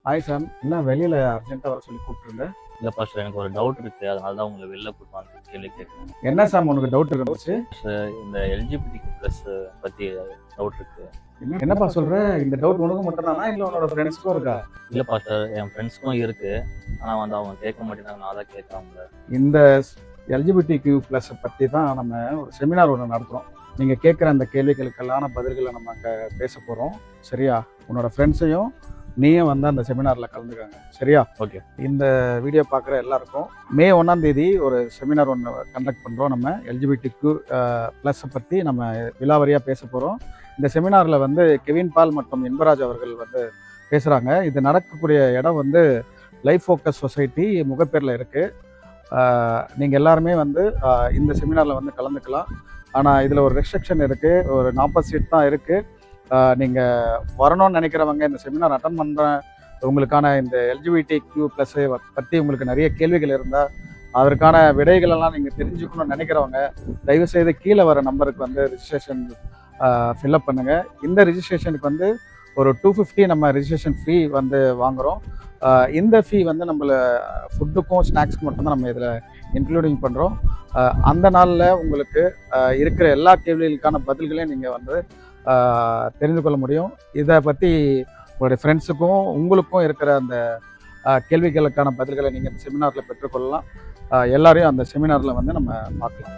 Hi சாம், என்ன வெளியில் அர்ஜென்ட்டாக வர சொல்லி கூப்பிட்டுருந்தேன். இல்லை பாஸ்டர், எனக்கு ஒரு டவுட் இருக்குது. அதனால தான் உங்களை வெளில கூப்பிட்டு கேள்வி கேட்குறேன். என்ன சாம் உனக்கு டவுட் இருந்துச்சு? இந்த எல்ஜிபிடிக்கு ப்ளஸ் பற்றி டவுட் இருக்குது. என்னப்பா சொல்கிற? இந்த டவுட் உனக்கு மட்டும் தானா இல்லை உன்னோட ஃப்ரெண்ட்ஸ்க்கும் இருக்கா? இல்லை பாஸ்டர், என் ஃப்ரெண்ட்ஸ்க்கும் இருக்குது. ஆனால் அவங்க கேட்க மாட்டேங்கிறாங்க. நான் தான் கேட்குறாங்க. இந்த எல்ஜிபிடிக்யூ ப்ளஸ் பற்றி தான் நம்ம ஒரு செமினார் ஒன்று நடத்துகிறோம். நீங்கள் கேட்குற அந்த கேள்விகளுக்கெல்லாம் பதில்களை நம்ம அங்கே பேச போகிறோம். சரியா? உன்னோட ஃப்ரெண்ட்ஸையும் நீயும் வந்து அந்த செமினாரில் கலந்துக்காங்க. சரியா? ஓகே. இந்த வீடியோ பார்க்குற எல்லாருக்கும் மே 1 ஒரு செமினார் ஒன்று கண்டக்ட் பண்ணுறோம். நம்ம எல்ஜிபிடிக்யூ ப்ளஸ் பற்றி நம்ம விலாவரியாக பேச போகிறோம். இந்த செமினாரில் வந்து கெவின் பால் மற்றும் இன்பராஜ் அவர்கள் வந்து பேசுகிறாங்க. இது நடக்கக்கூடிய இடம் வந்து லைஃப் ஃபோக்கஸ் சொசைட்டி முகப்பேரில் இருக்குது. நீங்கள் எல்லாருமே வந்து இந்த செமினாரில் வந்து கலந்துக்கலாம். ஆனால் இதில் ஒரு ரெஸ்ட்ரிக்ஷன் இருக்குது. ஒரு 40 சீட் தான் இருக்குது. நீங்கள் வரணும்னு நினைக்கிறவங்க, இந்த செமினார் அட்டன் பண்ணுற உங்களுக்கான இந்த எல்ஜிபிடிக்யூ ப்ளஸ்ஸை பற்றி உங்களுக்கு நிறைய கேள்விகள் இருந்தால் அதற்கான விடைகளெல்லாம் நீங்கள் தெரிஞ்சுக்கணும்னு நினைக்கிறவங்க தயவுசெய்து கீழே வர நம்பருக்கு வந்து ரிஜிஸ்ட்ரேஷன் ஃபில்அப் பண்ணுங்கள். இந்த ரிஜிஸ்ட்ரேஷனுக்கு வந்து ஒரு 250 நம்ம ரிஜிஸ்ட்ரேஷன் ஃபீ வந்து வாங்குகிறோம். இந்த ஃபீ வந்து நம்மளை ஃபுட்டுக்கும் ஸ்நாக்ஸ்க்கும் மட்டும்தான் நம்ம இதில் இன்க்ளூடிங் பண்ணுறோம். அந்த நாளில் உங்களுக்கு இருக்கிற எல்லா கேள்விகளுக்கான பதில்களையும் நீங்கள் வந்து தெரிந்து கொள்ள முடியும். இதை பற்றி உங்களுடைய ஃப்ரெண்ட்ஸுக்கும் உங்களுக்கும் இருக்கிற அந்த கேள்விகளுக்கான பதில்களை நீங்கள் இந்த செமினாரில் பெற்றுக்கொள்ளலாம். எல்லாரையும் அந்த செமினாரில் வந்து நம்ம பார்க்கலாம்.